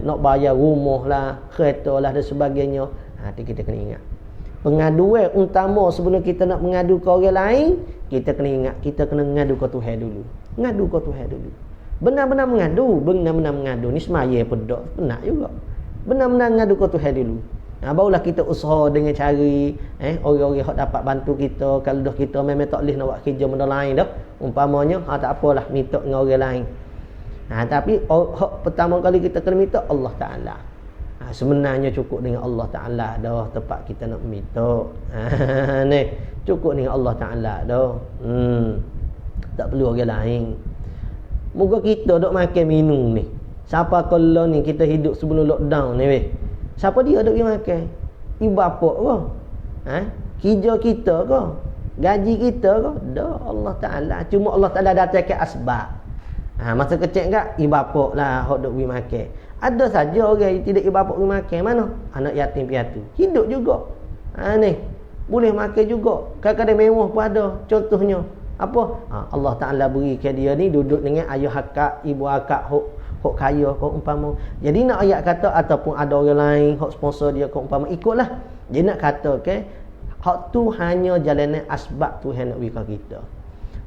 nak bayar rumah lah, kereta lah dan sebagainya. Kita kena ingat. Pengaduan utama sebelum kita nak mengadu ke orang lain, kita kena ingat, kita kena mengadu ke Tuhan dulu. Mengadu ke Tuhan dulu. Benar-benar mengadu. Ni semaya pedak, penat juga. Benar-benar mengadu ke Tuhan dulu. Barulah kita usaha dengan cari orang-orang yang dapat bantu kita. Kalau dah kita memang tak boleh nak buat kerja benda lain dah, umpamanya tak apalah, minta dengan orang lain. Tapi pertama kali kita kena minta Allah Ta'ala. Sebenarnya cukup dengan Allah Ta'ala dah tempat kita nak minta. Ni cukup dengan Allah Ta'ala dah. Tak perlu orang lain. Moga kita duk makan minum ni. Siapa kalau ni kita hidup sebelum lockdown ni weh. Siapa dia duk makan? Ibu bapa ke? Kerja kita ke? Gaji kita ke? Dah Allah Ta'ala. Cuma Allah Ta'ala datangkan asbab. Masa kecil enggak ibu bapa lah hok duk makan. Ada saja orang yang tidak ibu bapa makan. Mana? Anak yatim piatu. Hidup juga. Ni boleh makan juga. Kadang-kadang mewah pun ada. Contohnya apa? Allah Ta'ala berikan dia ni duduk dengan ayah akak, ibu akak hok kaya hok umpama. Jadi nak ayat kata ataupun ada orang lain hok sponsor dia hok umpama, ikutlah. Dia nak kata hak tu hanya jalanan asbab Tuhan nak berikan kita.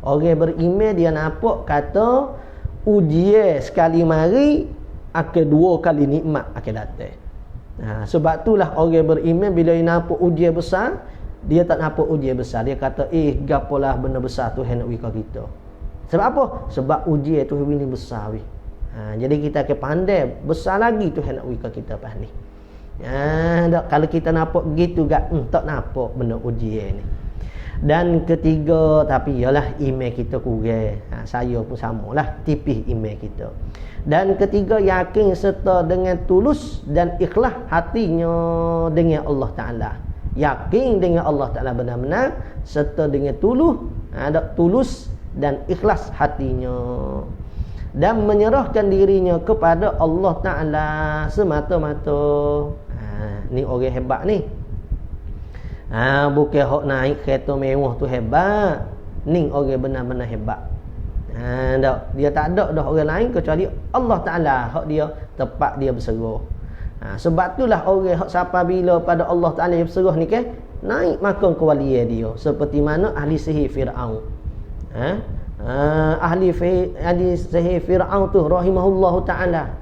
Orang beriman dia nampak kata ujian sekali mari akan 2 kali nikmat akan datang. Sebab itulah orang beriman bila dia nampak ujian besar, dia tak nampak ujian besar. Dia kata gapolah benda besar Tuhan nak berikan kita. Sebab apa? Sebab ujian tu ini besar weh. Jadi kita akan pandai besar lagi Tuhan nak berikan kita pas ni. Kalau kita nampak begitu tak nampak benda ujian ni. Dan ketiga, tapi ialah iman kita kurang. Saya pun samalah, tipis iman kita. Dan ketiga, yakin serta dengan tulus dan ikhlas hatinya dengan Allah Ta'ala. Yakin dengan Allah Ta'ala benar-benar serta dengan tulus dan ikhlas hatinya. Dan menyerahkan dirinya kepada Allah Ta'ala semata-mata. Ni orang hebat ni. Bukan hok naik kereta mewah tu hebat. Ni orang benar-benar hebat. Dia tak ada dah orang lain kecuali Allah Ta'ala. Hak dia tepat dia berserah. Sebab itulah orang hak siapa bila pada Allah Ta'ala yang berserah ni naik makam kewalian dia. Seperti mana ahli sihir Fir'aun. Ahli sihir Fir'aun tu rahimahullahu ta'ala.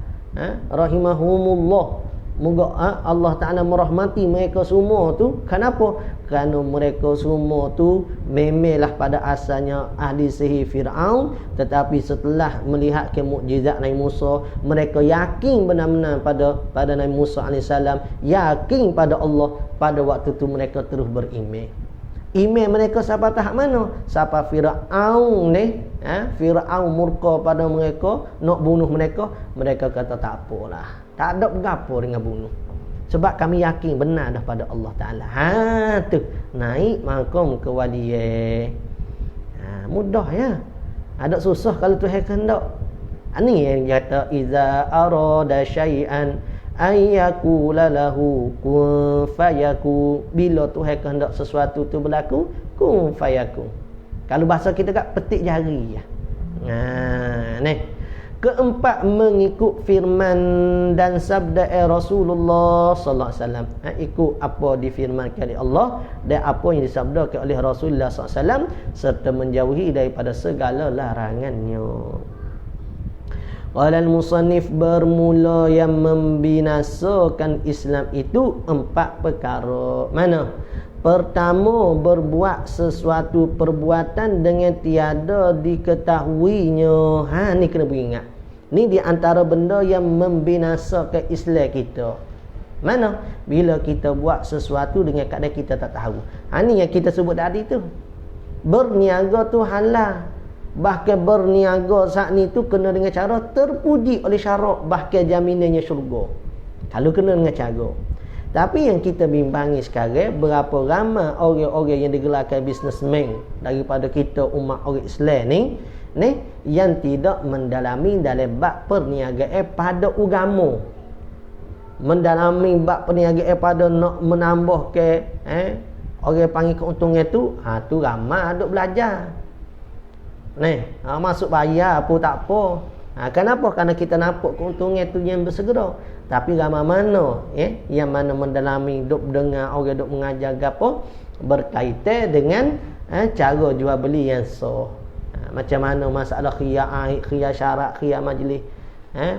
Rahimahumullah. Moga Allah Ta'ala merahmati mereka semua tu. Kenapa? Kerana mereka semua tu memelah pada asalnya ahli sihir Fir'aun. Tetapi setelah melihat mukjizat Nabi Musa, mereka yakin benar-benar pada Nabi Musa AS. Yakin pada Allah. Pada waktu tu mereka terus beriman. Iman mereka sampai tahap mana? Sampai Fir'aun ni Fir'aun murka pada mereka, nak bunuh mereka. Mereka kata tak apalah, tak ada berapa dengan bunuh. Sebab kami yakin benar dah pada Allah Ta'ala. Tu naik makom kewalian. Mudah ya. Ada susah kalau Tuhan kehendak. Ini yang kata iza arada syai'an ayyakula lahu kun fayaku. Bila Tuhan kehendak sesuatu tu berlaku, kun fayaku. Kalau bahasa kita petik jari ya. Ni keempat, mengikut firman dan sabda Rasulullah sallallahu alaihi wasallam. Ikut apa difirmankan oleh Allah dan apa yang disabdakan oleh Rasulullah sallallahu alaihi wasallam, serta menjauhi daripada segala larangannya. Qala al-musannif, bermula yang membinasakan Islam itu 4 perkara. Mana? Pertama, berbuat sesuatu perbuatan dengan tiada diketahuinya. Ni kena beringat. Ni di antara benda yang membinasakan Islam kita. Mana? Bila kita buat sesuatu dengan keadaan kita tak tahu. Ni yang kita sebut tadi tu. Berniaga tu halal. Bahkan berniaga saat ni tu kena dengan cara terpuji oleh syarak. Bahkan jaminannya syurga. Kalau kena dengan cara. Tapi yang kita bimbangi sekarang, berapa ramai orang-orang yang digelarkan businessman daripada kita umat orang Islam ni yang tidak mendalami dalam bab perniagaan pada agama. Mendalami bab perniagaan pada nak menambah ke orang panggil keuntungan tu, tu ramai duk belajar. Masuk bayar apa tak apa. Kenapa? Kerana kita nampak keuntungan tu yang bersegera. Tapi ramai mana yang mana mendalami duk dengar orang duk mengajar gapo berkaitan dengan cara jual beli yang sah. Macam mana masalah khiyar syarat, khiyar majlis.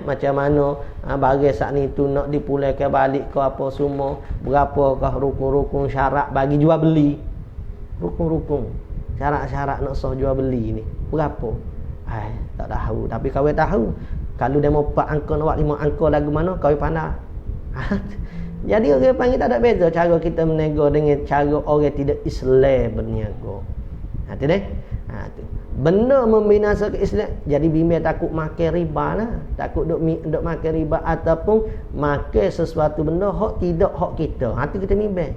Macam mana barang saat ni tu nak dipulaikan balik ke apa semua, berapakah rukun-rukun syarat bagi jual beli. Rukun-rukun syarat-syarat nak sah jual beli ni berapa? Tak tahu. Tapi kau tahu. Kalau dia mau 4 angka nak buat 5 angka lagu mana, kau pandai. Jadi orang panggil tak ada beza cara kita berniaga dengan cara orang tidak Islam berniaga. Tu deh. Tu. Benda membinasakan Islam. Jadi bimbang takut makan riba lah. Takut duk makan riba ataupun makan sesuatu benda hak tidak hak kita. Tu kita bimbang.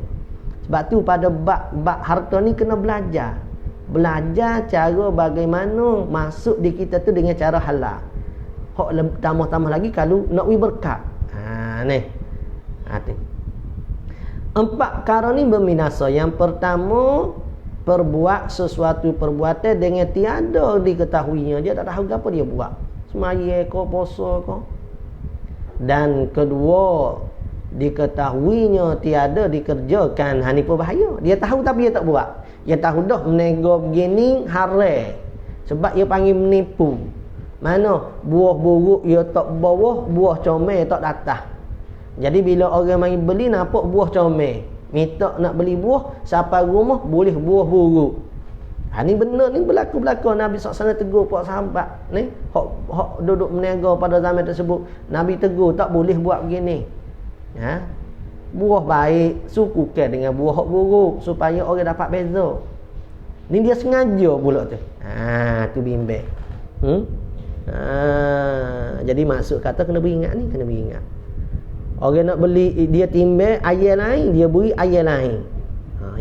Sebab tu pada bab harta ni kena belajar. Belajar cara bagaimana masuk di kita tu dengan cara halal. Hak tambah-tambah lagi kalau nak berkat. Ni. 4 perkara ni berbinasa. Yang pertama, perbuat sesuatu perbuatan dengan tiada diketahuinya. Dia tak tahu apa dia buat. Semaya ke, puasa ke. Dan kedua, diketahuinya tiada dikerjakan. Ni pun bahaya. Dia tahu tapi dia tak buat. Dia tahu dah menego begini haram. Sebab dia panggil menipu. Mana buah buruk ia tak bawah, buah comel tak datang. Jadi bila orang mari beli nampak buah comel, minta nak beli buah, sampai rumah boleh buah buruk. Ni benar ni berlaku Nabi SAW tegur para sahabat ni, hak duduk meniaga pada zaman tersebut. Nabi tegur tak boleh buat begini. Buah baik sukukan dengan buah hak buruk supaya orang dapat beza. Ni dia sengaja pula tu. Tu bimbang. Jadi maksud kata kena beringat ni, kena beringat. Orang nak beli, dia timbang ayam lain, dia beri ayam lain.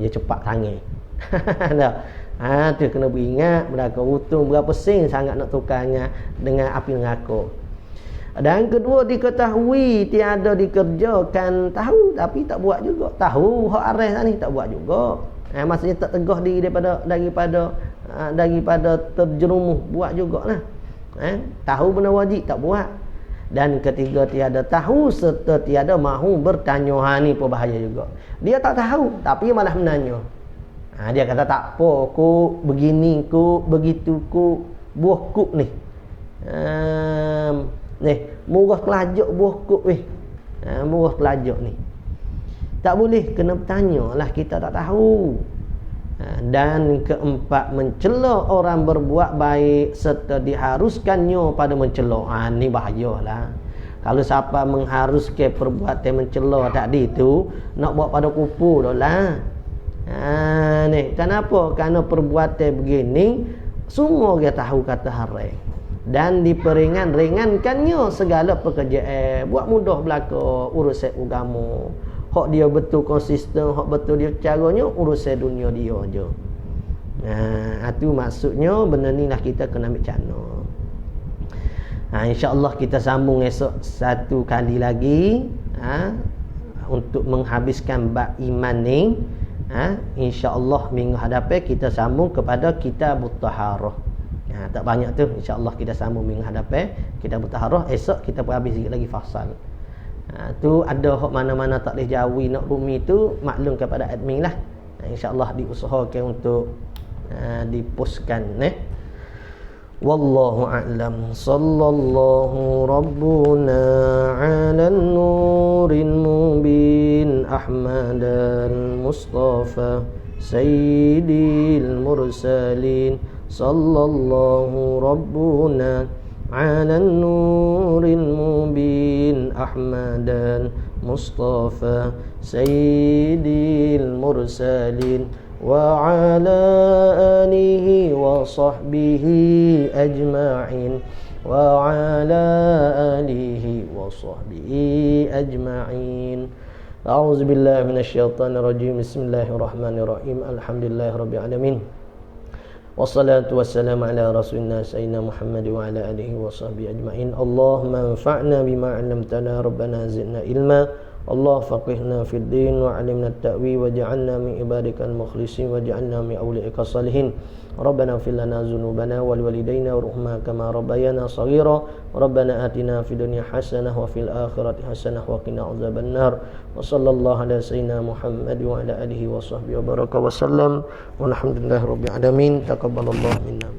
Dia cepat tangan. Tu kena beringat berapa untung berapa sen sangat nak tukar dengan api neraka. Dan kedua, diketahui tiada dikerjakan. Tahu tapi tak buat juga. Tahu hak aras ni tak buat juga. Maksudnya tak tegah diri daripada terjerumus, buat jugalah. Tahu benda wajib tak buat. Dan ketiga, tiada tahu serta tiada mahu bertanya. Ni pun bahaya juga. Dia tak tahu tapi malah menanya. Dia kata tak apa ku, begini ku, begitu ku, buah ku ni. Murah kelajak buah ku weh. Murah kelajak ni. Tak boleh, kena bertanya lah, kita tak tahu. Dan keempat, mencela orang berbuat baik serta diharuskannya pada mencela. Ni bahayalah. Kalau siapa mengharuskan perbuatan mencela tadi tu, nak buat pada kupu dah lah. Ni kenapa? Kerana perbuatan begini semua dia tahu kata haram. Dan diperingankannya segala pekerjaan. Buat mudah belaka urusan agama. Hak dia betul konsisten, hak betul dia caranya, urusan dunia dia je. Itu maksudnya benda ni lah kita kena ambil cana. InsyaAllah kita sambung esok satu kali lagi untuk menghabiskan bab iman ni. InsyaAllah minggu hadapan kita sambung kepada Kitabut Taharah. Tak banyak tu, InsyaAllah kita sambung minggu hadapan Kitabut Taharah. Esok kita pun habis sikit lagi fasal. Tu ada hak mana-mana tak boleh jawi nak rumi tu, maklum kepada admin lah. InsyaAllah diusahakan untuk dipostkan. Wallahu a'lam. Sallallahu rabbuna 'alan nuril mubin Ahmadal Mustafa Sayyidil mursalin. Sallallahu rabbuna 'alan nuril mubin Ahmadal Mustafa Sayyidil mursalin wa ala alihi wa sahbihi ajma'in wa ala alihi wa sahbihi ajma'in. A'udzu billahi minasyaitonir rajim. Bismillahirrahmanirrahim. Alhamdulillahirabbil alamin. Wassalatu wassalamu ala rasulina sayyidina Muhammad wa ala alihi wa sahbihi ajma'in. Allahumma anfa'na bima 'allamtana, rabbana zidna ilma. Allah faqihna fid din wa 'allimna at-ta'wil waj'alna min ibadikal mukhlisin waj'alna min awliyaika salihin. Rabbana ighfir lana dzunubana wal walidayna warhamna kama rabbayana shaghira. Rabbana atina fid dunya hasanah wa fil akhirati hasanah wa qina adzabannar. Wa sallallahu ala sayyidina Muhammad wa ala alihi wa sahbihi wa baraka wa sallam. Walhamdulillahirabbil alamin. Taqabbalallahu minna.